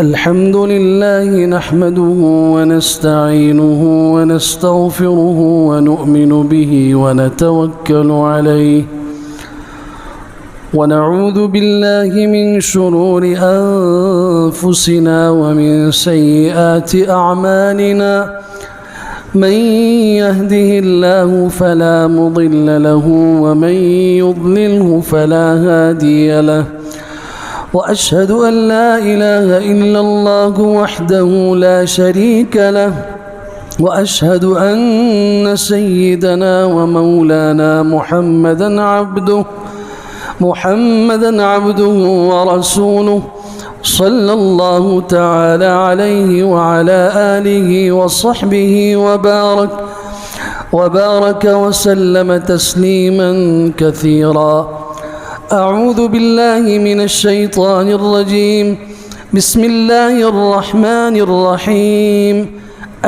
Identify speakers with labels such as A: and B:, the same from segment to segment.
A: الحمد لله نحمده ونستعينه ونستغفره ونؤمن به ونتوكل عليه ونعوذ بالله من شرور أنفسنا ومن سيئات أعمالنا من يهده الله فلا مضل له ومن يضلله فلا هادي له وأشهد أن لا إله إلا الله وحده لا شريك له وأشهد أن سيدنا ومولانا محمدًا عبده ورسوله صلى الله تعالى عليه وعلى آله وصحبه وبارك وسلم تسليما كثيرا. أعوذ بالله من الشيطان الرجيم. بسم الله الرحمن الرحيم.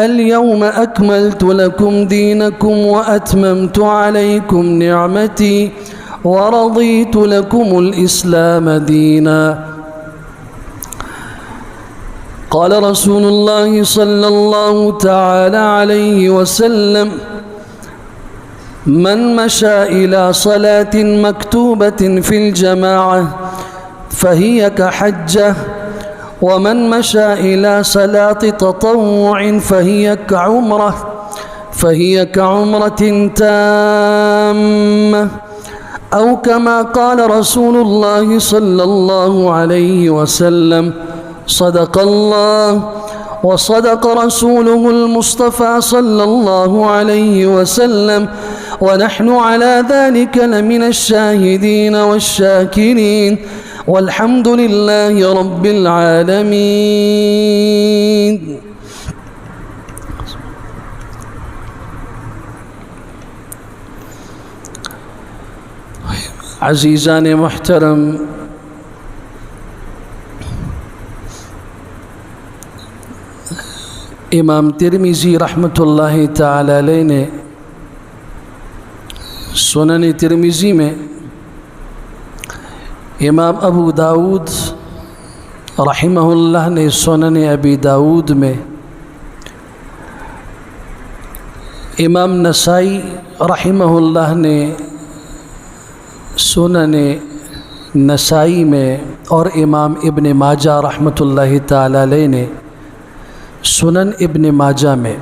A: اليوم أكملت لكم دينكم وأتممت عليكم نعمتي ورضيت لكم الإسلام دينا. قال رسول الله صلى الله تعالى عليه وسلم: من مشى إلى صلاة مكتوبة في الجماعة فهي كحجة، ومن مشى إلى صلاة تطوع فهي كعمرة تامة، أو كما قال رسول الله صلى الله عليه وسلم: صدق الله وصدق رسوله المصطفى صلى الله عليه وسلم، ونحن على ذلك لمن الشاهدين والشاكرين، والحمد لله رب العالمين. عزیزان محترم، امام ترمذی رحمۃ اللہ تعالی علیہ نے سنن ترمذی میں، امام ابو داود رحمہ اللہ نے سنن ابی داود میں، امام نسائی رحمہ اللہ نے سنن نسائی میں، اور امام ابن ماجہ رحمۃ اللہ تعالی علیہ نے سنن ابن ماجہ میں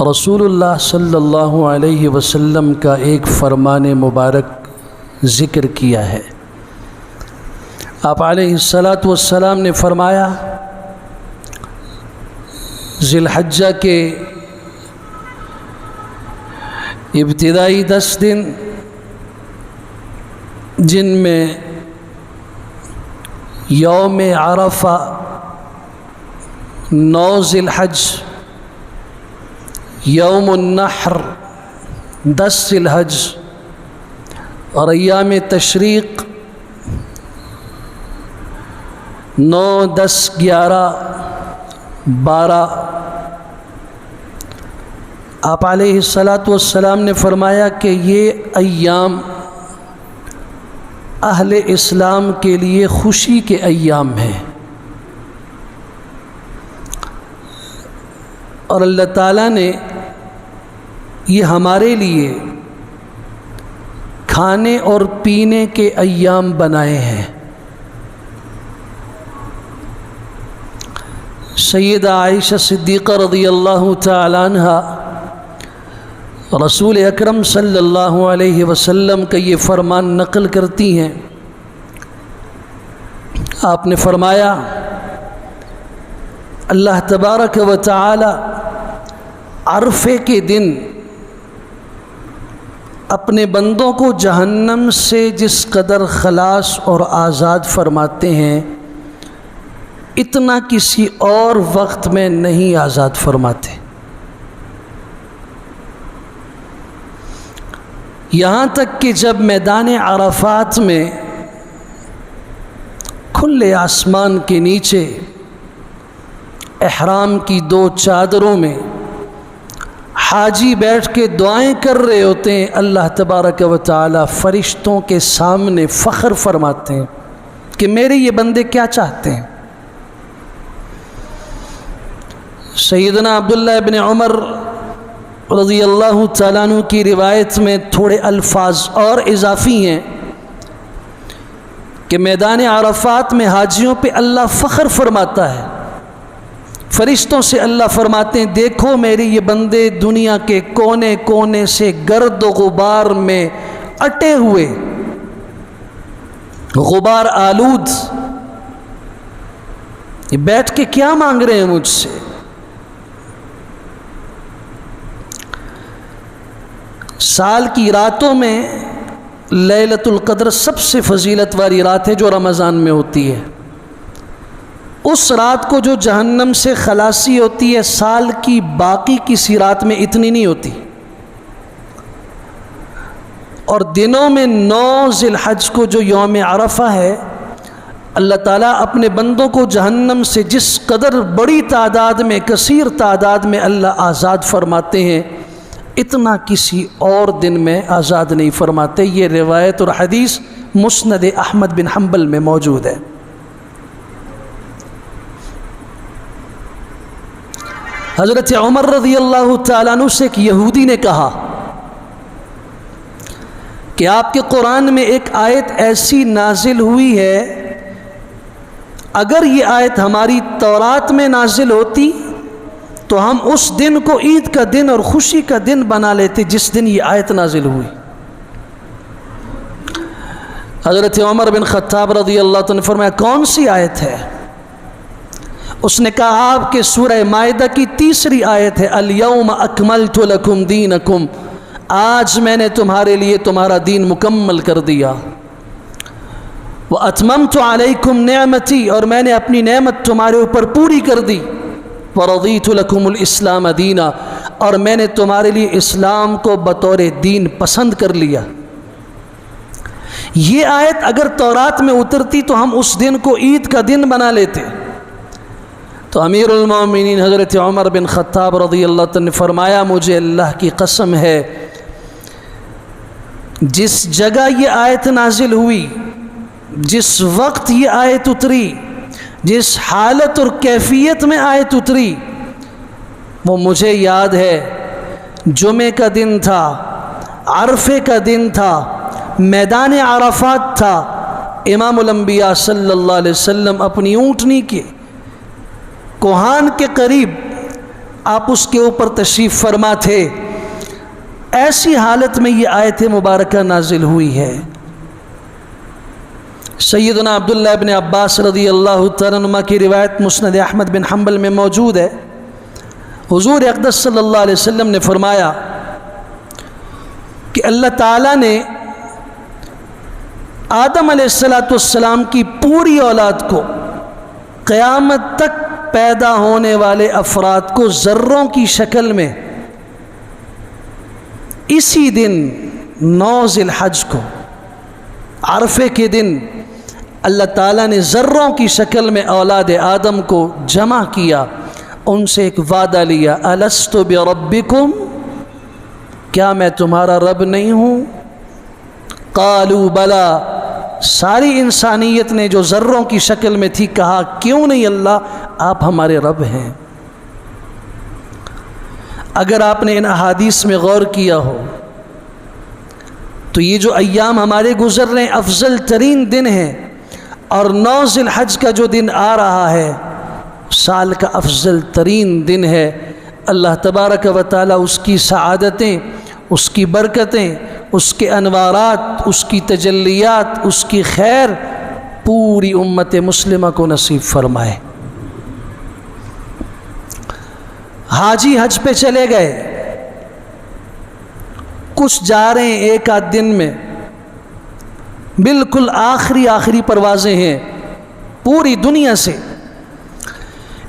A: رسول اللہ صلی اللہ علیہ وسلم کا ایک فرمان مبارک ذکر کیا ہے۔ آپ علیہ السلام نے فرمایا، ذی الحجہ کے ابتدائی 10 دن جن میں یوم عرفہ 9 ذی الحج، یوم النحر 10 ذی الحج، اور ایام تشریق 9، 10، 11، 12، آپ علیہ السلام نے فرمایا کہ یہ ایام اہل اسلام کے لیے خوشی کے ایام ہیں، اور اللہ تعالیٰ نے یہ ہمارے لیے کھانے اور پینے کے ایام بنائے ہیں۔ سیدہ عائشہ صدیقہ رضی اللہ تعالی عنہا رسول اکرم صلی اللہ علیہ وسلم کا یہ فرمان نقل کرتی ہیں۔ آپ نے فرمایا، اللہ تبارک و تعالی عرفے کے دن اپنے بندوں کو جہنم سے جس قدر خلاص اور آزاد فرماتے ہیں، اتنا کسی اور وقت میں نہیں آزاد فرماتے۔ یہاں تک کہ جب میدان عرفات میں کھلے آسمان کے نیچے احرام کی 2 چادروں میں حاجی بیٹھ کے دعائیں کر رہے ہوتے ہیں، اللہ تبارک و تعالی فرشتوں کے سامنے فخر فرماتے ہیں کہ میرے یہ بندے کیا چاہتے ہیں۔ سیدنا عبداللہ ابن عمر رضی اللہ تعالیٰ عنہ کی روایت میں تھوڑے الفاظ اور اضافی ہیں کہ میدان عرفات میں حاجیوں پہ اللہ فخر فرماتا ہے، فرشتوں سے اللہ فرماتے ہیں دیکھو میرے یہ بندے دنیا کے کونے کونے سے گرد و غبار میں اٹے ہوئے، غبار آلود، یہ بیٹھ کے کیا مانگ رہے ہیں مجھ سے۔ سال کی راتوں میں لیلۃ القدر سب سے فضیلت والی رات ہے جو رمضان میں ہوتی ہے۔ اس رات کو جو جہنم سے خلاصی ہوتی ہے سال کی باقی کسی رات میں اتنی نہیں ہوتی۔ اور دنوں میں 9 ذی الحج کو جو یوم عرفہ ہے، اللہ تعالیٰ اپنے بندوں کو جہنم سے جس قدر بڑی تعداد میں، کثیر تعداد میں اللہ آزاد فرماتے ہیں، اتنا کسی اور دن میں آزاد نہیں فرماتے۔ یہ روایت اور حدیث مسند احمد بن حنبل میں موجود ہے۔ حضرت عمر رضی اللہ تعالیٰ عنہ سے ایک یہودی نے کہا کہ آپ کے قرآن میں ایک آیت ایسی نازل ہوئی ہے، اگر یہ آیت ہماری تورات میں نازل ہوتی تو ہم اس دن کو عید کا دن اور خوشی کا دن بنا لیتے جس دن یہ آیت نازل ہوئی۔ حضرت عمر بن خطاب رضی اللہ عنہ نے فرمایا کون سی آیت ہے؟ اس نے کہا آپ کے سورہ مائدہ کی 3 آیت ہے، الیوم اکملت لکم دینکم، آج میں نے تمہارے لیے تمہارا دین مکمل کر دیا، واتممت علیکم نعمتی، اور میں نے اپنی نعمت تمہارے اوپر پوری کر دی، ورضیت لکم الاسلام دینا، اور میں نے تمہارے لیے اسلام کو بطور دین پسند کر لیا۔ یہ آیت اگر تورات میں اترتی تو ہم اس دن کو عید کا دن بنا لیتے۔ تو امیر المومنین حضرت عمر بن خطاب رضی اللہ عنہ نے فرمایا مجھے اللہ کی قسم ہے جس جگہ یہ آیت نازل ہوئی، جس وقت یہ آیت اتری، جس حالت اور کیفیت میں آیت اتری، وہ مجھے یاد ہے۔ جمعے کا دن تھا، عرفے کا دن تھا، میدان عرفات تھا، امام الانبیاء صلی اللہ علیہ وسلم اپنی اونٹنی کے کوہان کے قریب آپ اس کے اوپر تشریف فرما تھے، ایسی حالت میں یہ آیت مبارکہ نازل ہوئی ہے۔ سیدنا عبداللہ ابن عباس رضی اللہ تعالیٰ عنہ کی روایت مسند احمد بن حنبل میں موجود ہے، حضور اقدس صلی اللہ علیہ وسلم نے فرمایا کہ اللہ تعالیٰ نے آدم علیہ السلام کی پوری اولاد کو قیامت تک پیدا ہونے والے افراد کو ذروں کی شکل میں اسی دن 9 ذی الحج کو عرفے کے دن اللہ تعالیٰ نے ذروں کی شکل میں اولاد آدم کو جمع کیا، ان سے ایک وعدہ لیا، الست بربکم، کیا میں تمہارا رب نہیں ہوں؟ قالوا بلا، ساری انسانیت نے جو ذروں کی شکل میں تھی کہا کیوں نہیں اللہ، آپ ہمارے رب ہیں۔ اگر آپ نے ان احادیث میں غور کیا ہو تو یہ جو ایام ہمارے گزر رہے ہیں افضل ترین دن ہیں، اور 9 ذی الحج کا جو دن آ رہا ہے سال کا افضل ترین دن ہے۔ اللہ تبارک و تعالی اس کی سعادتیں، اس کی برکتیں، اس کے انوارات، اس کی تجلیات، اس کی خیر پوری امت مسلمہ کو نصیب فرمائے۔ حاجی حج پہ چلے گئے، کچھ جا رہے ہیں ایک آدھ دن میں، بالکل آخری پروازیں ہیں پوری دنیا سے۔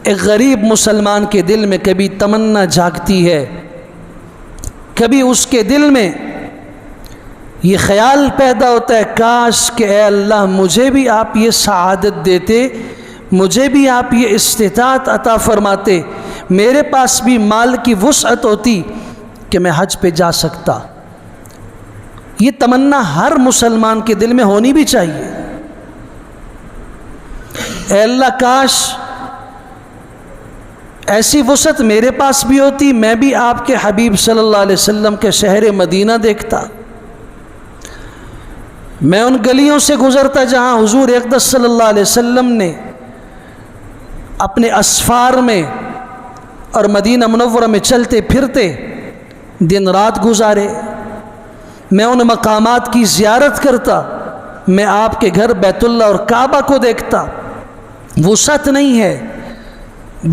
A: ایک غریب مسلمان کے دل میں کبھی تمنا جاگتی ہے، کبھی اس کے دل میں یہ خیال پیدا ہوتا ہے کاش کہ اے اللہ مجھے بھی آپ یہ سعادت دیتے، مجھے بھی آپ یہ استطاعت عطا فرماتے، میرے پاس بھی مال کی وسعت ہوتی کہ میں حج پہ جا سکتا۔ یہ تمنا ہر مسلمان کے دل میں ہونی بھی چاہیے۔ اے اللہ کاش ایسی وسعت میرے پاس بھی ہوتی، میں بھی آپ کے حبیب صلی اللہ علیہ وسلم کے شہر مدینہ دیکھتا، میں ان گلیوں سے گزرتا جہاں حضور اقدس صلی اللہ علیہ وسلم نے اپنے اسفار میں اور مدینہ منورہ میں چلتے پھرتے دن رات گزارے، میں ان مقامات کی زیارت کرتا، میں آپ کے گھر بیت اللہ اور کعبہ کو دیکھتا۔ وسعت نہیں ہے،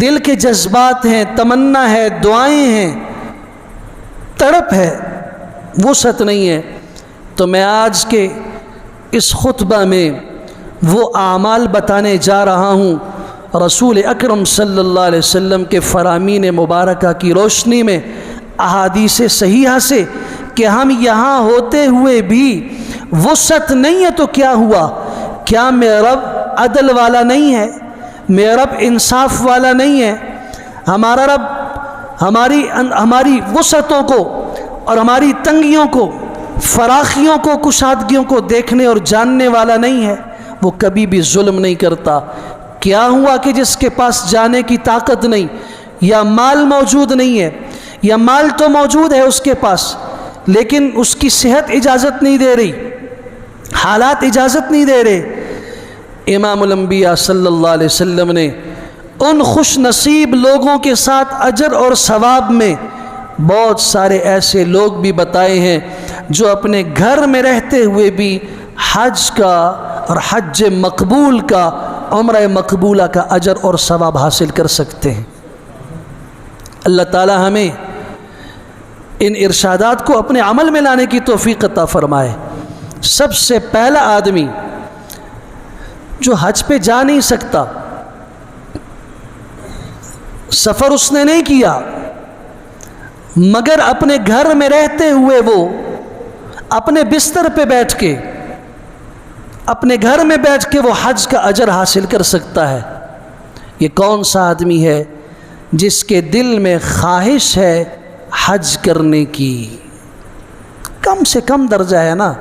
A: دل کے جذبات ہیں، تمنا ہے، دعائیں ہیں، تڑپ ہے، وسعت نہیں ہے۔ تو میں آج کے اس خطبہ میں وہ اعمال بتانے جا رہا ہوں رسول اکرم صلی اللہ علیہ وسلم کے فرامین مبارکہ کی روشنی میں، احادیث صحیحہ سے، کہ ہم یہاں ہوتے ہوئے بھی وسعت نہیں ہے تو کیا ہوا؟ کیا میرا رب عدل والا نہیں ہے؟ میرا رب انصاف والا نہیں ہے؟ ہمارا رب ہماری وسعتوں کو اور ہماری تنگیوں کو، فراخیوں کو، کشادگیوں کو دیکھنے اور جاننے والا نہیں ہے؟ وہ کبھی بھی ظلم نہیں کرتا۔ کیا ہوا کہ جس کے پاس جانے کی طاقت نہیں، یا مال موجود نہیں ہے، یا مال تو موجود ہے اس کے پاس لیکن اس کی صحت اجازت نہیں دے رہی، حالات اجازت نہیں دے رہے، امام الانبیاء صلی اللہ علیہ وسلم نے ان خوش نصیب لوگوں کے ساتھ اجر اور ثواب میں بہت سارے ایسے لوگ بھی بتائے ہیں جو اپنے گھر میں رہتے ہوئے بھی حج کا اور حج مقبول کا، عمرہ مقبولہ کا اجر اور ثواب حاصل کر سکتے ہیں۔ اللہ تعالی ہمیں ان ارشادات کو اپنے عمل میں لانے کی توفیق عطا فرمائے۔ سب سے پہلا آدمی جو حج پہ جا نہیں سکتا، سفر اس نے نہیں کیا، مگر اپنے گھر میں رہتے ہوئے وہ اپنے بستر پہ بیٹھ کے، اپنے گھر میں بیٹھ کے وہ حج کا اجر حاصل کر سکتا ہے۔ یہ کون سا آدمی ہے جس کے دل میں خواہش ہے حج کرنے کی؟ کم سے کم درجہ ہے نا،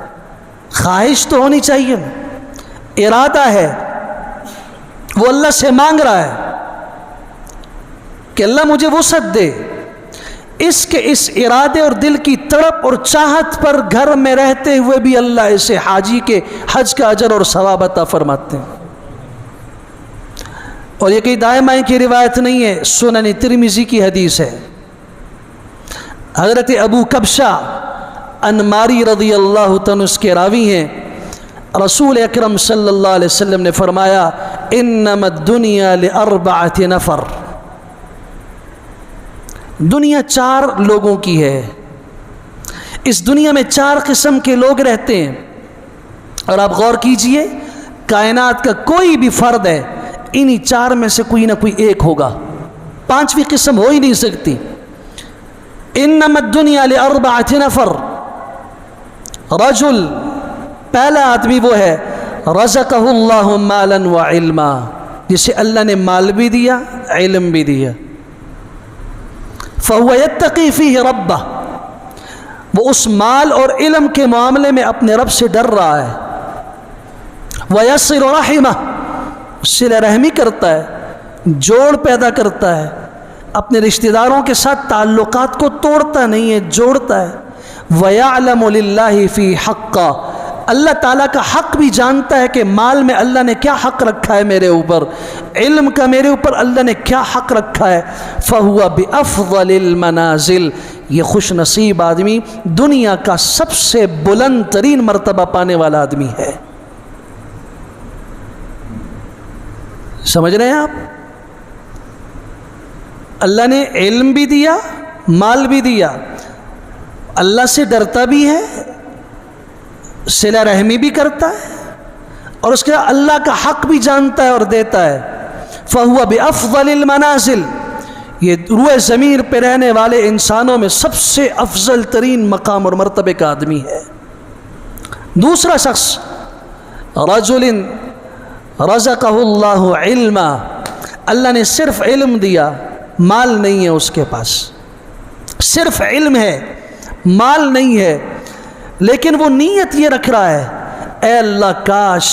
A: خواہش تو ہونی چاہیے، ارادہ ہے، وہ اللہ سے مانگ رہا ہے کہ اللہ مجھے وسعت دے۔ اس ارادے اور دل کی تڑپ اور چاہت پر گھر میں رہتے ہوئے بھی اللہ اسے حاجی کے حج کا اجر اور ثواب عطا فرماتے ہیں۔ اور یہ کہیں دائیں بائیں کی روایت نہیں ہے، سنن ترمذی کی حدیث ہے۔ حضرت ابو کبشہ انماری رضی اللہ عنہ اس کے راوی ہیں، رسول اکرم صلی اللہ علیہ وسلم نے فرمایا انما الدنیا لاربعۃ نفر، دنیا 4 لوگوں کی ہے، اس دنیا میں 4 قسم کے لوگ رہتے ہیں۔ اور آپ غور کیجئے، کائنات کا کوئی بھی فرد ہے، انہی 4 میں سے کوئی نہ کوئی ایک ہوگا، 5ویں قسم ہو ہی نہیں سکتی۔ انما الدنیا لاربعۃ نفر، رجل، پہلا آدمی وہ ہے رزقہ اللہ مالا وعلما، جسے اللہ نے مال بھی دیا، علم بھی دیا، فہو یتقی فیہ ربہ، وہ اس مال اور علم کے معاملے میں اپنے رب سے ڈر رہا ہے، ویصل رحمہ، صلہ رحمی کرتا ہے، جوڑ پیدا کرتا ہے، اپنے رشتہ داروں کے ساتھ تعلقات کو توڑتا نہیں ہے، جوڑتا ہے، وَيَعْلَمُ لِلَّهِ فِي حَقًّا، اللہ تعالیٰ کا حق بھی جانتا ہے کہ مال میں اللہ نے کیا حق رکھا ہے میرے اوپر، علم کا میرے اوپر اللہ نے کیا حق رکھا ہے، فَهُوَ بِأَفْضَلِ الْمَنَازِلِ، یہ خوش نصیب آدمی دنیا کا سب سے بلند ترین مرتبہ پانے والا آدمی ہے۔ سمجھ رہے ہیں آپ؟ اللہ نے علم بھی دیا، مال بھی دیا، اللہ سے ڈرتا بھی ہے، صلہ رحمی بھی کرتا ہے، اور اس کے اللہ کا حق بھی جانتا ہے اور دیتا ہے۔ فَهُوَ بِأَفْضَلِ الْمَنَازِلِ، یہ روئے زمین پہ رہنے والے انسانوں میں سب سے افضل ترین مقام اور مرتبے کا آدمی ہے۔ دوسرا شخص رجل رزقہ اللہ علما، اللہ نے صرف علم دیا، مال نہیں ہے اس کے پاس، صرف علم ہے، مال نہیں ہے، لیکن وہ نیت یہ رکھ رہا ہے، اے اللہ کاش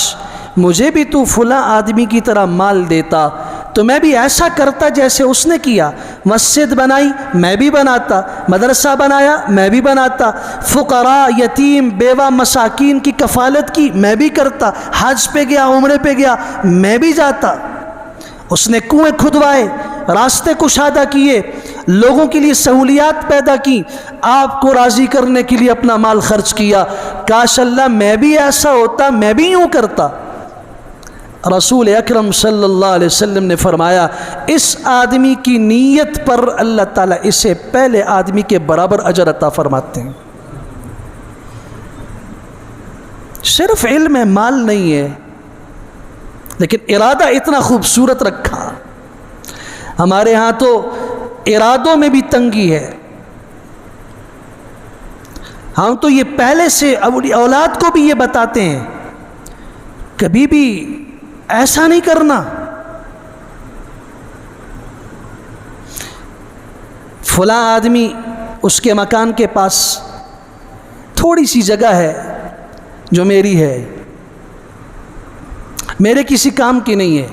A: مجھے بھی تو فلاں آدمی کی طرح مال دیتا تو میں بھی ایسا کرتا جیسے اس نے کیا، مسجد بنائی میں بھی بناتا، مدرسہ بنایا میں بھی بناتا، فقراء، یتیم، بیوہ، مساکین کی کفالت کی میں بھی کرتا، حج پہ گیا، عمرے پہ گیا میں بھی جاتا۔ اس نے کنویں کھدوائے، راستے کشادہ کیے، لوگوں کے لیے سہولیات پیدا کی، آپ کو راضی کرنے کے لیے اپنا مال خرچ کیا۔ کاش اللہ میں بھی ایسا ہوتا، میں بھی یوں کرتا۔ رسول اکرم صلی اللہ علیہ وسلم نے فرمایا اس آدمی کی نیت پر اللہ تعالیٰ اسے پہلے آدمی کے برابر اجر عطا فرماتے ہیں۔ صرف علم ہے، مال نہیں ہے، لیکن ارادہ اتنا خوبصورت رکھا۔ ہمارے ہاں تو ارادوں میں بھی تنگی ہے، ہم تو یہ پہلے سے اپنی اولاد کو بھی یہ بتاتے ہیں کبھی بھی ایسا نہیں کرنا۔ فلاں آدمی اس کے مکان کے پاس تھوڑی سی جگہ ہے جو میری ہے، میرے کسی کام کی نہیں ہے،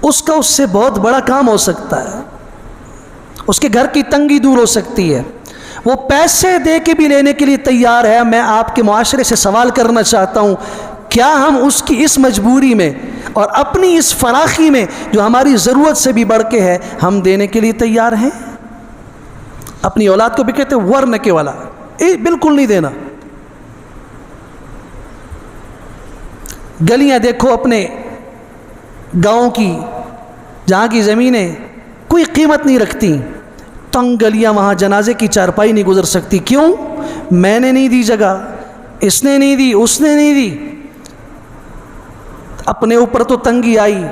A: اس کا اس سے بہت بڑا کام ہو سکتا ہے، اس کے گھر کی تنگی دور ہو سکتی ہے، وہ پیسے دے کے بھی لینے کے لیے تیار ہے۔ میں آپ کے معاشرے سے سوال کرنا چاہتا ہوں، کیا ہم اس کی اس مجبوری میں اور اپنی اس فراخی میں جو ہماری ضرورت سے بھی بڑھ کے ہے ہم دینے کے لیے تیار ہیں؟ اپنی اولاد کو بھی کہتے ورنہ کے والا بالکل نہیں دینا۔ گلیاں دیکھو اپنے گاؤں کی، جہاں کی زمینیں کوئی قیمت نہیں رکھتی، تنگ گلیاں، وہاں جنازے کی چارپائی نہیں گزر سکتی۔ کیوں؟ میں نے نہیں دی جگہ، اس نے نہیں دی، اس نے نہیں دی، اپنے اوپر تو تنگی آئی۔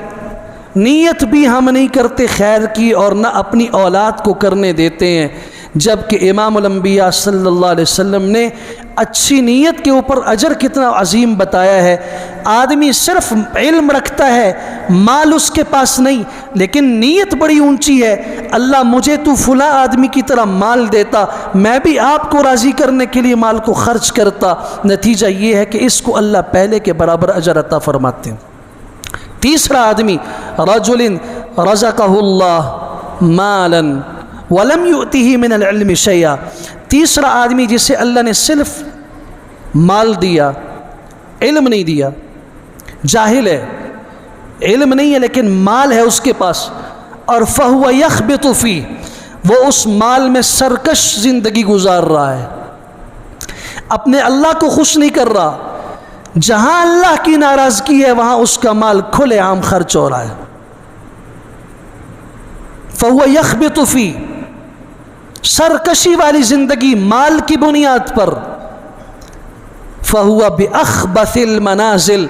A: نیت بھی ہم نہیں کرتے خیر کی اور نہ اپنی اولاد کو کرنے دیتے ہیں، جبکہ امام الانبیاء صلی اللہ علیہ وسلم نے اچھی نیت کے اوپر اجر کتنا عظیم بتایا ہے۔ آدمی صرف علم رکھتا ہے، مال اس کے پاس نہیں، لیکن نیت بڑی اونچی ہے، اللہ مجھے تو فلاں آدمی کی طرح مال دیتا، میں بھی آپ کو راضی کرنے کے لیے مال کو خرچ کرتا، نتیجہ یہ ہے کہ اس کو اللہ پہلے کے برابر اجر عطا فرماتے ہیں۔ تیسرا آدمی رجل رزقہ اللہ مالا ولم یؤتہ من العلم شیئا، تیسرا آدمی جسے اللہ نے صرف مال دیا، علم نہیں دیا، جاہل ہے، علم نہیں ہے لیکن مال ہے اس کے پاس، اور فہو یخبط فیہ، وہ اس مال میں سرکش زندگی گزار رہا ہے، اپنے اللہ کو خوش نہیں کر رہا، جہاں اللہ کی ناراضگی ہے وہاں اس کا مال کھلے عام خرچ ہو رہا ہے۔ فہو یخبط فیہ، سرکشی والی زندگی مال کی بنیاد پر۔ فہو بأخبث المنازل،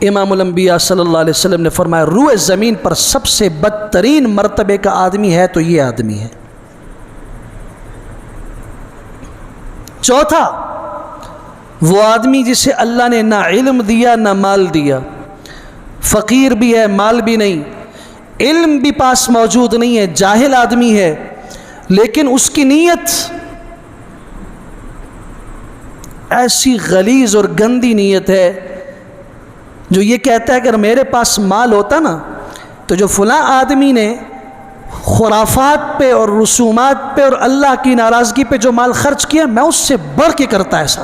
A: امام الانبیاء صلی اللہ علیہ وسلم نے فرمایا روئے زمین پر سب سے بدترین مرتبے کا آدمی ہے تو یہ آدمی ہے۔ چوتھا، وہ آدمی جسے اللہ نے نہ علم دیا نہ مال دیا، فقیر بھی ہے، مال بھی نہیں، علم بھی پاس موجود نہیں ہے، جاہل آدمی ہے، لیکن اس کی نیت ایسی غلیظ اور گندی نیت ہے جو یہ کہتا ہے کہ اگر میرے پاس مال ہوتا نا تو جو فلاں آدمی نے خرافات پہ اور رسومات پہ اور اللہ کی ناراضگی پہ جو مال خرچ کیا میں اس سے بڑھ کے کرتا، ایسا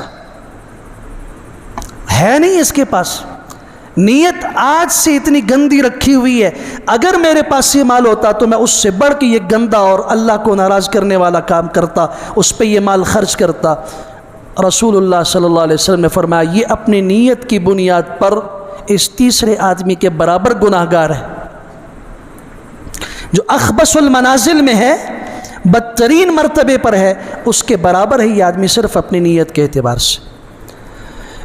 A: ہے نہیں اس کے پاس۔ نیت آج سے اتنی گندی رکھی ہوئی ہے، اگر میرے پاس یہ مال ہوتا تو میں اس سے بڑھ کے یہ گندا اور اللہ کو ناراض کرنے والا کام کرتا، اس پہ یہ مال خرچ کرتا۔ رسول اللہ صلی اللہ علیہ وسلم نے فرمایا یہ اپنی نیت کی بنیاد پر اس تیسرے آدمی کے برابر گناہگار ہے، جو اخبث المنازل میں ہے، بدترین مرتبے پر ہے، اس کے برابر ہے یہ آدمی صرف اپنی نیت کے اعتبار سے۔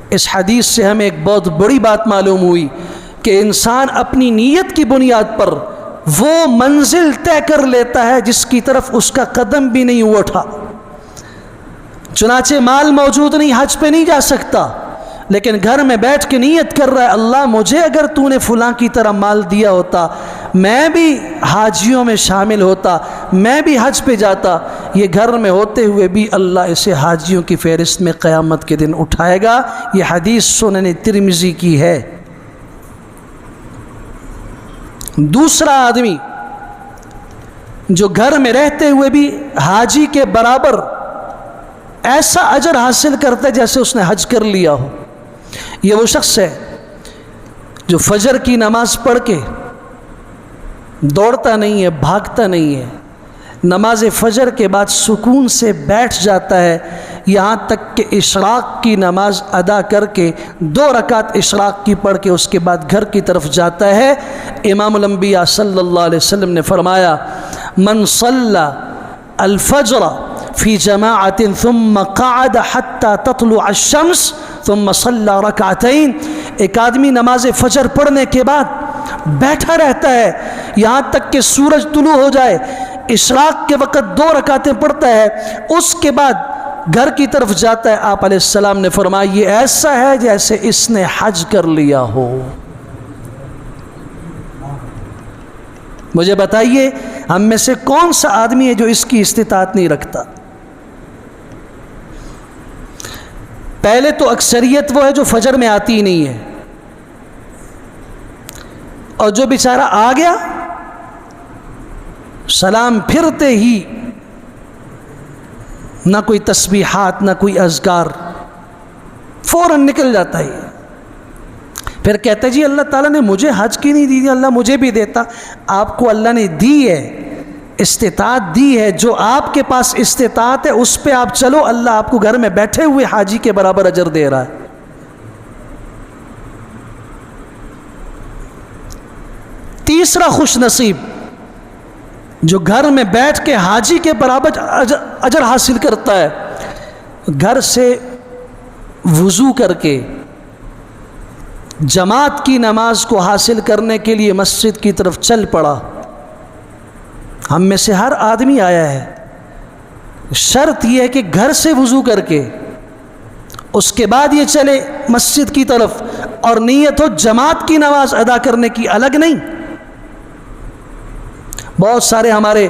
A: اس حدیث سے ہمیں ایک بہت بڑی بات معلوم ہوئی کہ انسان اپنی نیت کی بنیاد پر وہ منزل طے کر لیتا ہے جس کی طرف اس کا قدم بھی نہیں اٹھا۔ چنانچہ مال موجود نہیں، حج پہ نہیں جا سکتا، لیکن گھر میں بیٹھ کے نیت کر رہا ہے اللہ مجھے اگر تو نے فلاں کی طرح مال دیا ہوتا، میں بھی حاجیوں میں شامل ہوتا، میں بھی حج پہ جاتا، یہ گھر میں ہوتے ہوئے بھی اللہ اسے حاجیوں کی فہرست میں قیامت کے دن اٹھائے گا۔ یہ حدیث سنن ترمذی کی ہے۔ دوسرا آدمی جو گھر میں رہتے ہوئے بھی حاجی کے برابر ایسا اجر حاصل کرتا ہے جیسے اس نے حج کر لیا ہو، یہ وہ شخص ہے جو فجر کی نماز پڑھ کے دوڑتا نہیں ہے، بھاگتا نہیں ہے، نماز فجر کے بعد سکون سے بیٹھ جاتا ہے یہاں تک کہ اشراق کی نماز ادا کر کے 2 رکعت اشراق کی پڑھ کے اس کے بعد گھر کی طرف جاتا ہے۔ امام الانبیاء صلی اللہ علیہ وسلم نے فرمایا من صلی الفجر فی جماعت ثم قعد حتی تطلع الشمس ثم صلی رکعتین، ایک آدمی نماز فجر پڑھنے کے بعد بیٹھا رہتا ہے یہاں تک کہ سورج طلوع ہو جائے، اشراق کے وقت 2 رکعتیں پڑھتا ہے، اس کے بعد گھر کی طرف جاتا ہے، آپ علیہ السلام نے فرمایا یہ ایسا ہے جیسے اس نے حج کر لیا ہو۔ مجھے بتائیے ہم میں سے کون سا آدمی ہے جو اس کی استطاعت نہیں رکھتا؟ پہلے تو اکثریت وہ ہے جو فجر میں آتی ہی نہیں ہے، اور جو بیچارہ آ گیا سلام پھرتے ہی نہ کوئی تسبیحات نہ کوئی اذکار، فوراً نکل جاتا ہے، پھر کہتا ہے جی اللہ تعالیٰ نے مجھے حج کی نہیں دی، اللہ مجھے بھی دیتا۔ آپ کو اللہ نے دی ہے، استطاعت دی ہے، جو آپ کے پاس استطاعت ہے اس پہ آپ چلو، اللہ آپ کو گھر میں بیٹھے ہوئے حاجی کے برابر اجر دے رہا ہے۔ تیسرا خوش نصیب جو گھر میں بیٹھ کے حاجی کے برابر اجر حاصل کرتا ہے، گھر سے وضو کر کے جماعت کی نماز کو حاصل کرنے کے لیے مسجد کی طرف چل پڑا۔ ہم میں سے ہر آدمی آیا ہے، شرط یہ ہے کہ گھر سے وضو کر کے اس کے بعد یہ چلے مسجد کی طرف، اور نیت ہو جماعت کی نماز ادا کرنے کی، الگ نہیں۔ بہت سارے ہمارے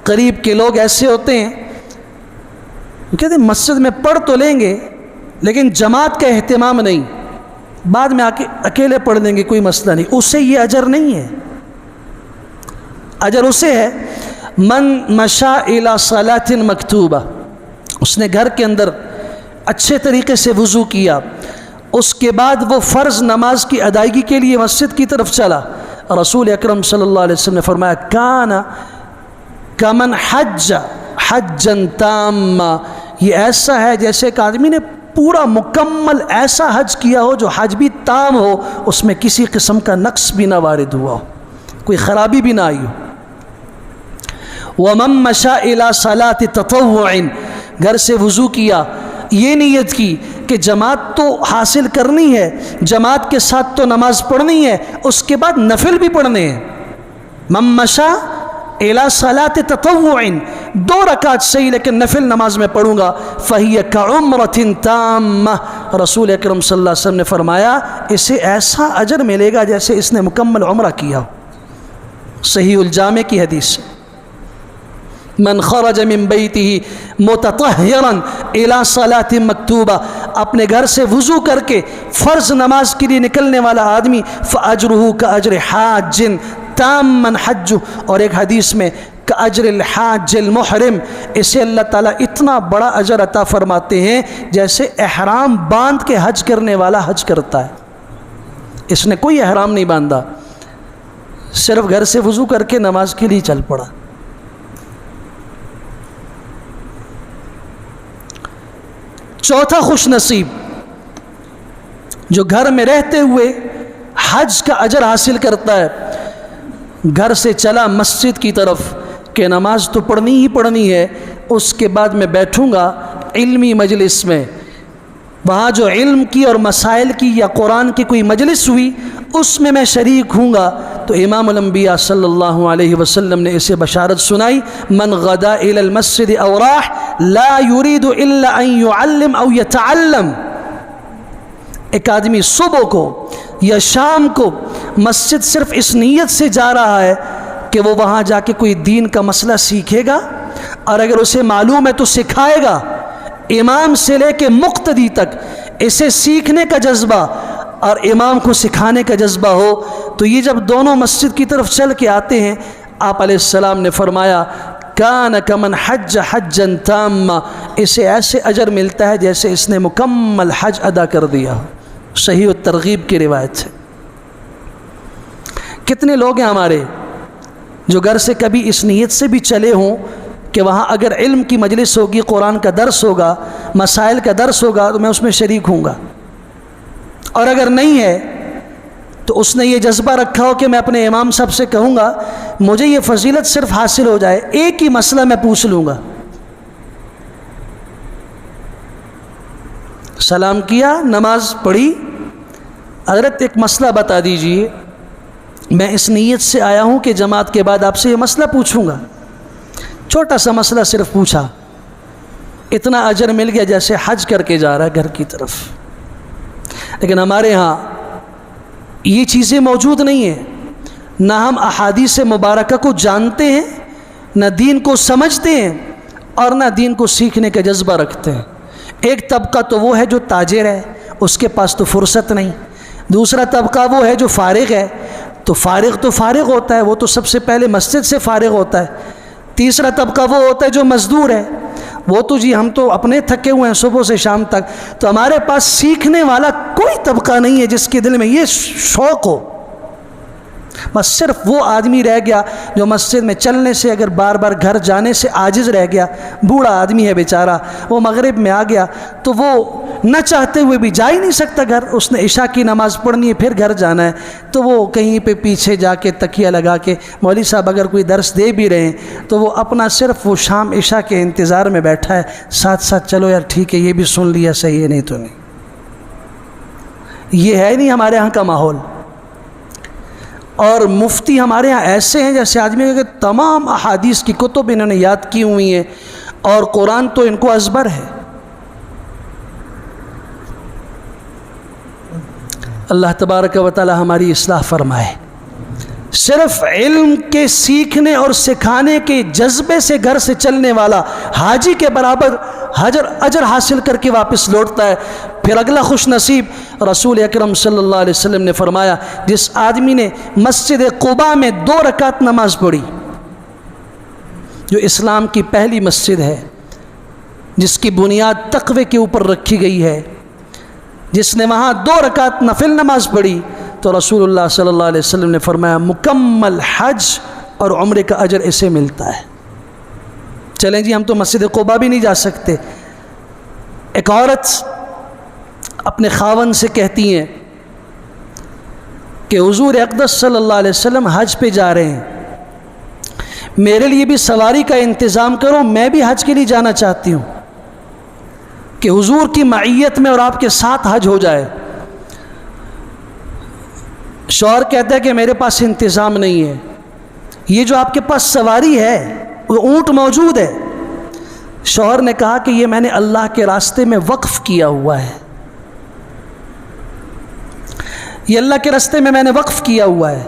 A: قریب کے لوگ ایسے ہوتے ہیں کہتے ہیں مسجد میں پڑھ تو لیں گے لیکن جماعت کا اہتمام نہیں، بعد میں آ کے اکیلے پڑھ لیں گے، کوئی مسئلہ نہیں، اسے یہ اجر نہیں ہے۔ اجر اسے ہے من مشى الى صلاۃ مکتوبہ، اس نے گھر کے اندر اچھے طریقے سے وضو کیا، اس کے بعد وہ فرض نماز کی ادائیگی کے لیے مسجد کی طرف چلا، رسول اکرم صلی اللہ علیہ وسلم نے فرمایا کان کمن حج حجا تاما، یہ ایسا ہے جیسے ایک آدمی نے پورا مکمل ایسا حج کیا ہو جو حج بھی تام ہو، اس میں کسی قسم کا نقص بھی نہ وارد ہوا ہو، کوئی خرابی بھی نہ آئی ہو۔ وَمَن مَشَىٰ إِلَىٰ صَلَاةِ تَطَوُّعٍ، گھر سے وضو کیا، یہ نیت کی کہ جماعت تو حاصل کرنی ہے، جماعت کے ساتھ تو نماز پڑھنی ہے، اس کے بعد نفل بھی پڑھنے ہیں۔ مَن مَشَىٰ إِلَىٰ صَلَاةِ تَطَوُّعٍ، 2 رکعت صحیح لیکن نفل نماز میں پڑھوں گا، فَهِيَ كَعُمْرَةٍ تَامَّةٍ، رسول اکرم صلی اللہ علیہ وسلم نے فرمایا اسے ایسا اجر ملے گا جیسے اس نے مکمل عمرہ کیا ہو۔ صحیح الجامع کی حدیث، من خرج من بیتہ متطہرا الی صلاۃ مکتوبہ، اپنے گھر سے وضو کر کے فرض نماز کے لیے نکلنے والا آدمی، فاجرہ کاجر حاج تاما حج، اور ایک حدیث میں کاجر الحاج المحرم، اسے اللہ تعالیٰ اتنا بڑا اجر عطا فرماتے ہیں جیسے احرام باندھ کے حج کرنے والا حج کرتا ہے۔ اس نے کوئی احرام نہیں باندھا، صرف گھر سے وضو کر کے نماز کے لیے چل پڑا۔ چوتھا خوش نصیب جو گھر میں رہتے ہوئے حج کا اجر حاصل کرتا ہے، گھر سے چلا مسجد کی طرف کہ نماز تو پڑھنی ہی پڑھنی ہے، اس کے بعد میں بیٹھوں گا علمی مجلس میں، وہاں جو علم کی اور مسائل کی یا قرآن کی کوئی مجلس ہوئی اس میں شریک ہوں گا، تو امام الانبیاء صلی اللہ علیہ وسلم نے اسے بشارت سنائی، من غدا الى المسجد او راح لا يريد الا ان يعلم او يتعلم، ایک آدمی صبح کو یا شام کو مسجد صرف اس نیت سے جا رہا ہے کہ وہ وہاں جا کے کوئی دین کا مسئلہ سیکھے گا، اور اگر اسے معلوم ہے تو سکھائے گا، امام سے لے کے مقتدی تک اسے سیکھنے کا جذبہ اور امام کو سکھانے کا جذبہ ہو، تو یہ جب دونوں مسجد کی طرف چل کے آتے ہیں، آپ علیہ السلام نے فرمایا کان کمن حج حجا تاما، اسے ایسے اجر ملتا ہے جیسے اس نے مکمل حج ادا کر دیا ہو۔ صحیح الترغیب کی روایت ہے۔ کتنے لوگ ہیں ہمارے جو گھر سے کبھی اس نیت سے بھی چلے ہوں کہ وہاں اگر علم کی مجلس ہوگی، قرآن کا درس ہوگا، مسائل کا درس ہوگا تو میں اس میں شریک ہوں گا، اور اگر نہیں ہے تو اس نے یہ جذبہ رکھا ہو کہ میں اپنے امام صاحب سے کہوں گا مجھے یہ فضیلت صرف حاصل ہو جائے، ایک ہی مسئلہ میں پوچھ لوں گا۔ سلام کیا، نماز پڑھی، حضرت ایک مسئلہ بتا دیجئے، میں اس نیت سے آیا ہوں کہ جماعت کے بعد آپ سے یہ مسئلہ پوچھوں گا۔ چھوٹا سا مسئلہ صرف پوچھا، اتنا اجر مل گیا جیسے حج کر کے جا رہا ہے گھر کی طرف۔ لیکن ہمارے ہاں یہ چیزیں موجود نہیں ہیں، نہ ہم احادیث مبارکہ کو جانتے ہیں، نہ دین کو سمجھتے ہیں، اور نہ دین کو سیکھنے کا جذبہ رکھتے ہیں۔ ایک طبقہ تو وہ ہے جو تاجر ہے، اس کے پاس تو فرصت نہیں۔ دوسرا طبقہ وہ ہے جو فارغ ہے، تو فارغ ہوتا ہے، وہ تو سب سے پہلے مسجد سے فارغ ہوتا ہے۔ تیسرا طبقہ وہ ہوتا ہے جو مزدور ہے، وہ تو جی ہم تو اپنے تھکے ہوئے ہیں صبح سے شام تک، تو ہمارے پاس سیکھنے والا کوئی طبقہ نہیں ہے جس کے دل میں یہ شوق ہو۔ بس صرف وہ آدمی رہ گیا جو مسجد میں چلنے سے، اگر بار بار گھر جانے سے عاجز رہ گیا، بوڑھا آدمی ہے بیچارہ، وہ مغرب میں آ گیا تو وہ نہ چاہتے ہوئے بھی جا ہی نہیں سکتا گھر، اس نے عشاء کی نماز پڑھنی ہے پھر گھر جانا ہے، تو وہ کہیں پہ پیچھے جا کے تکیہ لگا کے، مولوی صاحب اگر کوئی درس دے بھی رہے ہیں تو وہ اپنا صرف وہ شام عشاء کے انتظار میں بیٹھا ہے، ساتھ ساتھ چلو یار ٹھیک ہے یہ بھی سن لیا، صحیح ہے نہیں تو نہیں۔ یہ ہے نہیں ہمارے ہاں کا ماحول۔ اور مفتی ہمارے ہاں ایسے ہیں جیسے آدمی کہ تمام احادیث کی کتب انہوں نے یاد کی ہوئی ہیں، اور قرآن تو ان کو ازبر ہے۔ اللہ تبارک و تعالی ہماری اصلاح فرمائے۔ صرف علم کے سیکھنے اور سکھانے کے جذبے سے گھر سے چلنے والا حاجی کے برابر اجر حاصل کر کے واپس لوٹتا ہے۔ پھر اگلا خوش نصیب رسول اکرم صلی اللہ علیہ وسلم نے فرمایا، جس آدمی نے مسجد قباء میں 2 رکعت نماز پڑھی، جو اسلام کی پہلی مسجد ہے، جس کی بنیاد تقوی کے اوپر رکھی گئی ہے، جس نے وہاں 2 رکعت نفل نماز پڑھی، تو رسول اللہ صلی اللہ علیہ وسلم نے فرمایا مکمل حج اور عمرے کا اجر اسے ملتا ہے۔ چلیں جی ہم تو مسجد قباء بھی نہیں جا سکتے۔ ایک عورت اپنے خاوند سے کہتی ہیں کہ حضور اقدس صلی اللہ علیہ وسلم حج پہ جا رہے ہیں، میرے لیے بھی سواری کا انتظام کرو، میں بھی حج کے لیے جانا چاہتی ہوں کہ حضور کی معیت میں اور آپ کے ساتھ حج ہو جائے۔ شوہر کہتا ہے کہ میرے پاس انتظام نہیں ہے، یہ جو آپ کے پاس سواری ہے وہ اونٹ موجود ہے۔ شوہر نے کہا کہ یہ میں نے اللہ کے راستے میں وقف کیا ہوا ہے، یہ اللہ کے راستے میں نے وقف کیا ہوا ہے،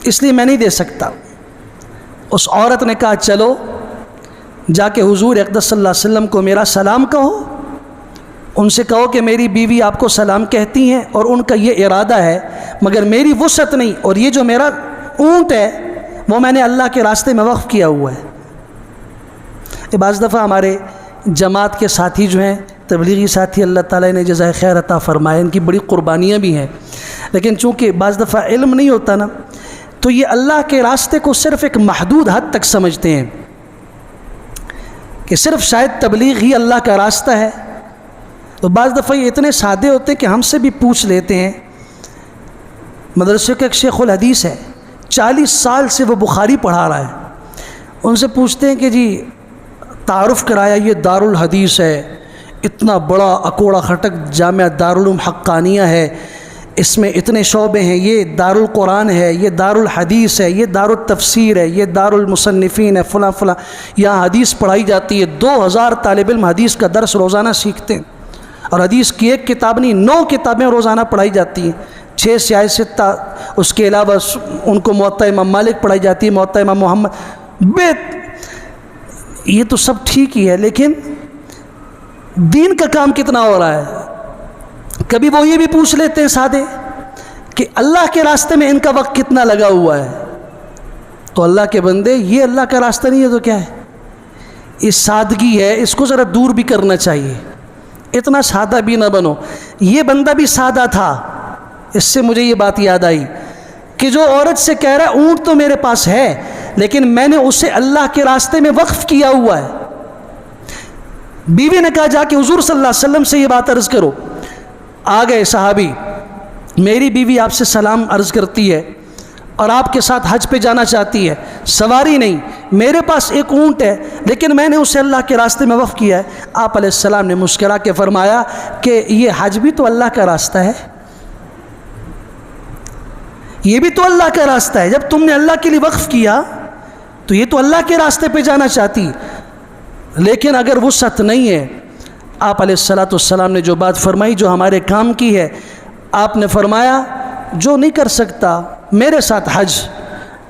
A: اس لیے میں نہیں دے سکتا۔ اس عورت نے کہا چلو جا کے حضور اقدس صلی اللہ علیہ وسلم کو میرا سلام کہو، ان سے کہو کہ میری بیوی آپ کو سلام کہتی ہیں اور ان کا یہ ارادہ ہے، مگر میری وسعت نہیں، اور یہ جو میرا اونٹ ہے وہ میں نے اللہ کے راستے میں وقف کیا ہوا ہے۔ بعض دفعہ ہمارے جماعت کے ساتھی جو ہیں، تبلیغی ساتھی، اللہ تعالیٰ نے جزائے خیر عطا فرمائے، ان کی بڑی قربانیاں بھی ہیں، لیکن چونکہ بعض دفعہ علم نہیں ہوتا نا، تو یہ اللہ کے راستے کو صرف ایک محدود حد تک سمجھتے ہیں کہ صرف شاید تبلیغ ہی اللہ کا راستہ ہے۔ تو بعض دفعہ یہ اتنے سادے ہوتے ہیں کہ ہم سے بھی پوچھ لیتے ہیں۔ مدرسے کا ایک شیخ الحدیث ہے، 40 سال سے وہ بخاری پڑھا رہا ہے، ان سے پوچھتے ہیں کہ جی تعارف کرایا، یہ دارالحدیث ہے، اتنا بڑا اکوڑا خٹک جامعہ دارالعلوم حقانیہ ہے، اس میں اتنے شعبے ہیں، یہ دارالقرآن ہے، یہ دارالحدیث ہے، یہ دارالتفسیر ہے، یہ دارالمصنفین ہے، فلاں فلاں، یہاں حدیث پڑھائی جاتی ہے، 2000 طالب علم حدیث کا درس روزانہ سیکھتے ہیں، اور حدیث کی ایک کتاب نہیں 9 کتابیں روزانہ پڑھائی جاتی ہیں، 6 سیاہ 6، اس کے علاوہ ان کو موطا امام مالک پڑھائی جاتی ہے، موطا امام محمد۔ یہ تو سب ٹھیک ہی ہے، لیکن دین کا کام کتنا ہو رہا ہے؟ کبھی وہ یہ بھی پوچھ لیتے ہیں سادے کہ اللہ کے راستے میں ان کا وقت کتنا لگا ہوا ہے. تو اللہ کے بندے یہ اللہ کا راستہ نہیں ہے تو کیا ہے؟ یہ سادگی ہے، اس کو ذرا دور بھی کرنا چاہیے. اتنا سادہ بھی نہ بنو. یہ بندہ بھی سادہ تھا. اس سے مجھے یہ بات یاد آئی کہ جو عورت سے کہہ رہا ہے اونٹ تو میرے پاس ہے لیکن میں نے اسے اللہ کے راستے میں وقف کیا ہوا ہے. بیوی نے کہا جا کے حضور صلی اللہ علیہ وسلم سے یہ بات عرض کرو. آ گئے صحابی، میری بیوی آپ سے سلام عرض کرتی ہے اور آپ کے ساتھ حج پہ جانا چاہتی ہے، سواری نہیں، میرے پاس ایک اونٹ ہے لیکن میں نے اسے اللہ کے راستے میں وقف کیا ہے. آپ علیہ السلام نے مسکرا کے فرمایا کہ یہ حج بھی تو اللہ کا راستہ ہے، یہ بھی تو اللہ کا راستہ ہے. جب تم نے اللہ کے لیے وقف کیا تو یہ تو اللہ کے راستے پہ جانا چاہتی. لیکن اگر وسعت نہیں ہے، آپ علیہ السلام نے جو بات فرمائی جو ہمارے کام کی ہے، آپ نے فرمایا جو نہیں کر سکتا میرے ساتھ حج،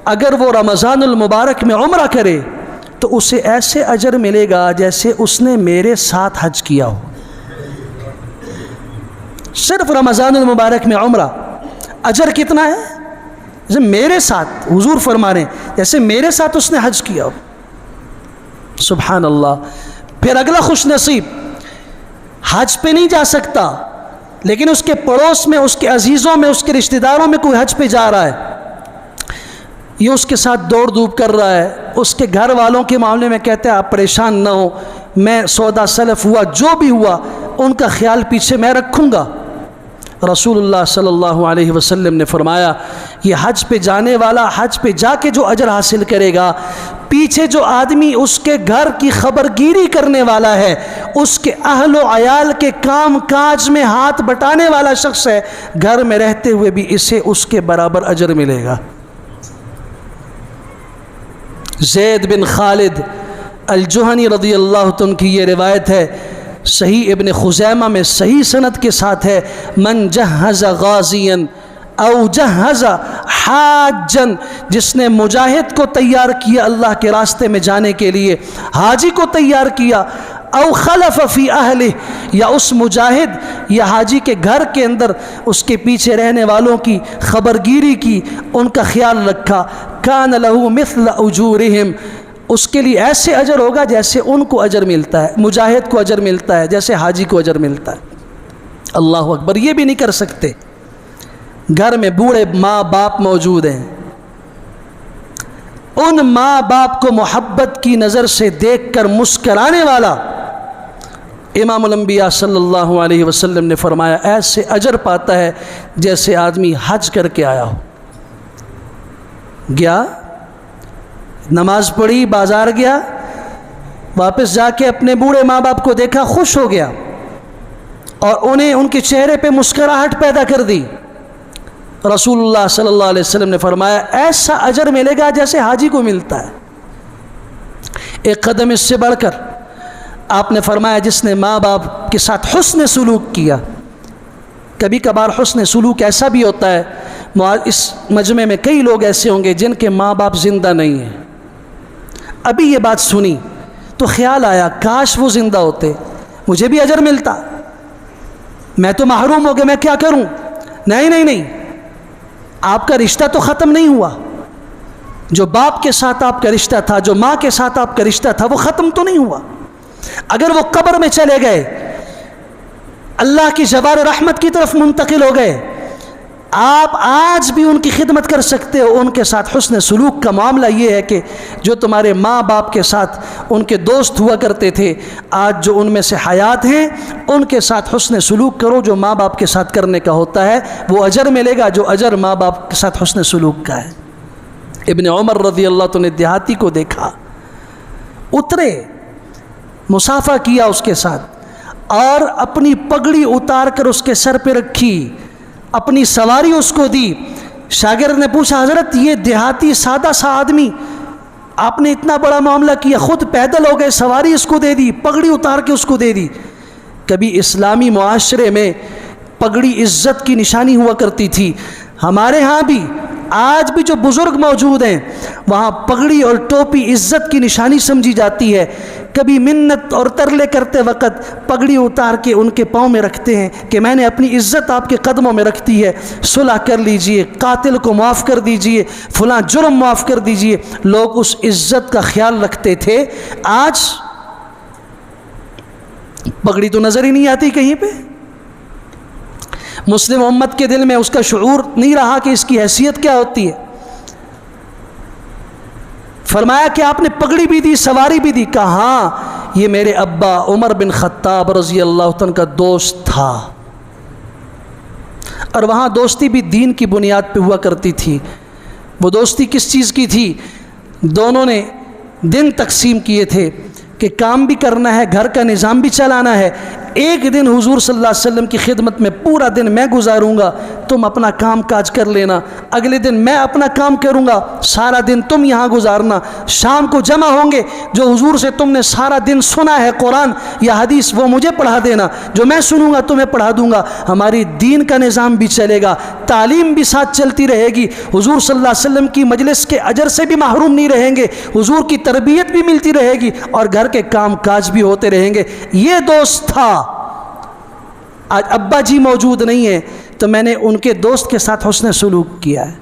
A: اگر وہ رمضان المبارک میں عمرہ کرے تو اسے ایسے اجر ملے گا جیسے اس نے میرے ساتھ حج کیا ہو. صرف رمضان المبارک میں عمرہ، اجر کتنا ہے؟ جیسے میرے ساتھ، حضور فرما رہے ہیں جیسے میرے ساتھ اس نے حج کیا ہو. سبحان اللہ. پھر اگلا خوش نصیب حج پہ نہیں جا سکتا لیکن اس کے پڑوس میں، اس کے عزیزوں میں، اس کے رشتہ داروں میں کوئی حج پہ جا رہا ہے، یہ اس کے ساتھ دوڑ دھوپ کر رہا ہے. اس کے گھر والوں کے معاملے میں کہتے ہیں آپ پریشان نہ ہو، میں سودا سلف ہوا جو بھی ہوا ان کا خیال پیچھے میں رکھوں گا. رسول اللہ صلی اللہ علیہ وسلم نے فرمایا یہ حج پہ جانے والا حج پہ جا کے جو اجر حاصل کرے گا، پیچھے جو آدمی اس کے گھر کی خبرگیری کرنے والا ہے، اس کے اہل و عیال کے کام کاج میں ہاتھ بٹانے والا شخص ہے، گھر میں رہتے ہوئے بھی اسے اس کے برابر اجر ملے گا. زید بن خالد الجہنی رضی اللہ عنہ کی یہ روایت ہے، صحیح ابن خزیمہ میں صحیح سند کے ساتھ ہے، من جہز غازیا او جہز حاجا، جس نے مجاہد کو تیار کیا اللہ کے راستے میں جانے کے لیے، حاجی کو تیار کیا، او خلف فی اہلہ، یا اس مجاہد یا حاجی کے گھر کے اندر اس کے پیچھے رہنے والوں کی خبرگیری کی، ان کا خیال رکھا، کان لہ مثل اجورہم، اس کے لیے ایسے اجر ہوگا جیسے ان کو اجر ملتا ہے، مجاہد کو اجر ملتا ہے، جیسے حاجی کو اجر ملتا ہے. اللہ اکبر. یہ بھی نہیں کر سکتے، گھر میں بوڑھے ماں باپ موجود ہیں، ان ماں باپ کو محبت کی نظر سے دیکھ کر مسکرانے والا امام الانبیاء صلی اللہ علیہ وسلم نے فرمایا ایسے اجر پاتا ہے جیسے آدمی حج کر کے آیا ہو. گیا، نماز پڑھی، بازار گیا، واپس جا کے اپنے بوڑھے ماں باپ کو دیکھا، خوش ہو گیا اور انہیں ان کے چہرے پہ مسکراہٹ پیدا کر دی. رسول اللہ صلی اللہ علیہ وسلم نے فرمایا ایسا اجر ملے گا جیسے حاجی کو ملتا ہے. ایک قدم اس سے بڑھ کر آپ نے فرمایا جس نے ماں باپ کے ساتھ حسن سلوک کیا. کبھی کبھار حسن سلوک ایسا بھی ہوتا ہے، اس مجمع میں کئی لوگ ایسے ہوں گے جن کے ماں باپ زندہ نہیں ہیں. ابھی یہ بات سنی تو خیال آیا کاش وہ زندہ ہوتے، مجھے بھی اجر ملتا، میں تو محروم ہو گیا، میں کیا کروں؟ نہیں نہیں نہیں، آپ کا رشتہ تو ختم نہیں ہوا. جو باپ کے ساتھ آپ کا رشتہ تھا، جو ماں کے ساتھ آپ کا رشتہ تھا، وہ ختم تو نہیں ہوا. اگر وہ قبر میں چلے گئے، اللہ کی جوار رحمت کی طرف منتقل ہو گئے، آپ آج بھی ان کی خدمت کر سکتے ہو. ان کے ساتھ حسن سلوک کا معاملہ یہ ہے کہ جو تمہارے ماں باپ کے ساتھ ان کے دوست ہوا کرتے تھے، آج جو ان میں سے حیات ہیں ان کے ساتھ حسن سلوک کرو. جو ماں باپ کے ساتھ کرنے کا ہوتا ہے وہ اجر ملے گا جو اجر ماں باپ کے ساتھ حسن سلوک کا ہے. ابن عمر رضی اللہ عنہ نے دیہاتی کو دیکھا، اترے، مصافحہ کیا اس کے ساتھ اور اپنی پگڑی اتار کر اس کے سر پہ رکھی، اپنی سواری اس کو دی. شاگرد نے پوچھا حضرت یہ دیہاتی سادہ سا آدمی، آپ نے اتنا بڑا معاملہ کیا، خود پیدل ہو گئے، سواری اس کو دے دی، پگڑی اتار کے اس کو دے دی. کبھی اسلامی معاشرے میں پگڑی عزت کی نشانی ہوا کرتی تھی. ہمارے ہاں بھی آج بھی جو بزرگ موجود ہیں وہاں پگڑی اور ٹوپی عزت کی نشانی سمجھی جاتی ہے. کبھی منت اور ترلے کرتے وقت پگڑی اتار کے ان کے پاؤں میں رکھتے ہیں کہ میں نے اپنی عزت آپ کے قدموں میں رکھ دی ہے, صلح کر لیجئے, قاتل کو معاف کر دیجئے, فلاں جرم معاف کر دیجئے. لوگ اس عزت کا خیال رکھتے تھے. آج پگڑی تو نظر ہی نہیں آتی کہیں پہ. مسلم امت کے دل میں اس کا شعور نہیں رہا کہ اس کی حیثیت کیا ہوتی ہے. فرمایا کہ آپ نے پگڑی بھی دی, سواری بھی دی. کہا ہاں یہ میرے ابا عمر بن خطاب رضی اللہ عنہ کا دوست تھا, اور وہاں دوستی بھی دین کی بنیاد پہ ہوا کرتی تھی. وہ دوستی کس چیز کی تھی؟ دونوں نے دن تقسیم کیے تھے کہ کام بھی کرنا ہے, گھر کا نظام بھی چلانا ہے. ایک دن حضور صلی اللہ علیہ وسلم کی خدمت میں پورا دن میں گزاروں گا, تم اپنا کام کاج کر لینا. اگلے دن میں اپنا کام کروں گا, سارا دن تم یہاں گزارنا. شام کو جمع ہوں گے, جو حضور سے تم نے سارا دن سنا ہے قرآن یا حدیث وہ مجھے پڑھا دینا, جو میں سنوں گا تمہیں پڑھا دوں گا. ہماری دین کا نظام بھی چلے گا, تعلیم بھی ساتھ چلتی رہے گی. حضور صلی اللہ علیہ وسلم کی مجلس کے اجر سے بھی محروم نہیں رہیں گے, حضور کی تربیت بھی ملتی رہے گی, اور گھر کے کام کاج بھی ہوتے رہیں گے. یہ دوست تھا. آج ابا جی موجود نہیں ہیں تو میں نے ان کے دوست کے ساتھ حسن سلوک کیا ہے.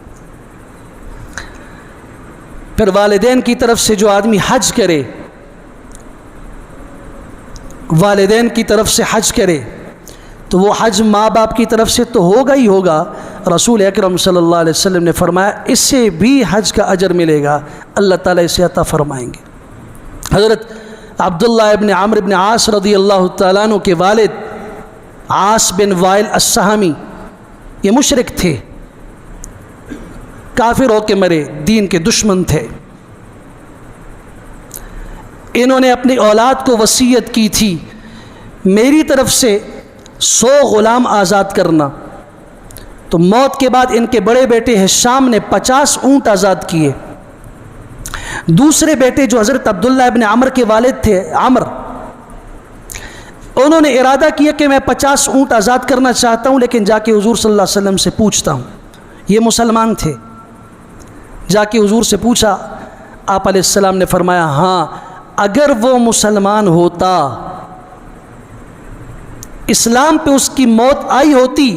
A: پھر والدین کی طرف سے جو آدمی حج کرے, والدین کی طرف سے حج کرے تو وہ حج ماں باپ کی طرف سے تو ہوگا ہی ہوگا. رسول اکرم صلی اللہ علیہ وسلم نے فرمایا اس سے بھی حج کا اجر ملے گا, اللہ تعالیٰ اسے عطا فرمائیں گے. حضرت عبداللہ ابن عمرو ابن عاص رضی اللہ تعالیٰ عنہ کے والد عاص بن وائل السہمی یہ مشرک تھے, کافر ہو کے مرے, دین کے دشمن تھے. انہوں نے اپنی اولاد کو وصیت کی تھی میری طرف سے 100 غلام آزاد کرنا. تو موت کے بعد ان کے بڑے بیٹے ہشام نے 50 اونٹ آزاد کیے. دوسرے بیٹے جو حضرت عبداللہ ابن عمر کے والد تھے, عمر, انہوں نے ارادہ کیا کہ میں 50 اونٹ آزاد کرنا چاہتا ہوں, لیکن جا کے حضور صلی اللہ علیہ وسلم سے پوچھتا ہوں. یہ مسلمان تھے. جا کے حضور سے پوچھا, آپ علیہ السلام نے فرمایا ہاں اگر وہ مسلمان ہوتا, اسلام پہ اس کی موت آئی ہوتی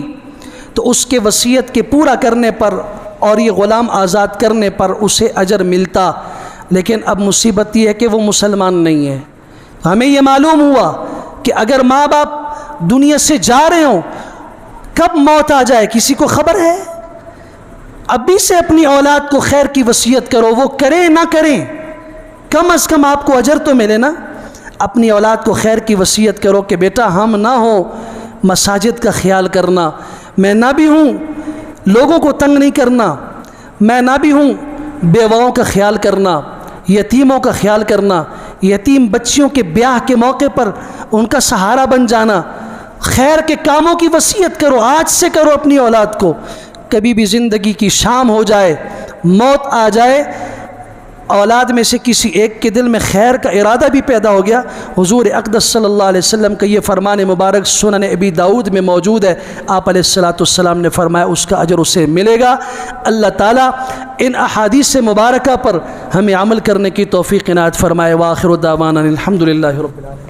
A: تو اس کے وصیت کے پورا کرنے پر اور یہ غلام آزاد کرنے پر اسے اجر ملتا. لیکن اب مصیبت یہ ہے کہ وہ مسلمان نہیں ہے. ہمیں یہ معلوم ہوا کہ اگر ماں باپ دنیا سے جا رہے ہوں, کب موت آ جائے کسی کو خبر ہے؟ ابھی سے اپنی اولاد کو خیر کی وصیت کرو, وہ کریں نہ کریں کم از کم آپ کو اجر تو ملے نا. اپنی اولاد کو خیر کی وصیت کرو کہ بیٹا ہم نہ ہوں مساجد کا خیال کرنا, میں نہ بھی ہوں لوگوں کو تنگ نہیں کرنا, میں نہ بھی ہوں بیواؤں کا خیال کرنا, یتیموں کا خیال کرنا, یتیم بچیوں کے بیاہ کے موقع پر ان کا سہارا بن جانا. خیر کے کاموں کی وصیت کرو, آج سے کرو اپنی اولاد کو. کبھی بھی زندگی کی شام ہو جائے, موت آ جائے, اولاد میں سے کسی ایک کے دل میں خیر کا ارادہ بھی پیدا ہو گیا, حضور اقدس صلی اللہ علیہ وسلم کا یہ فرمان مبارک سنن ابی داؤد میں موجود ہے. آپ علیہ السلام نے فرمایا اس کا اجر اسے ملے گا. اللہ تعالیٰ ان احادیث مبارکہ پر ہمیں عمل کرنے کی توفیق عنایت فرمائے. وآخر دعوانا الحمدللہ رب العالمین.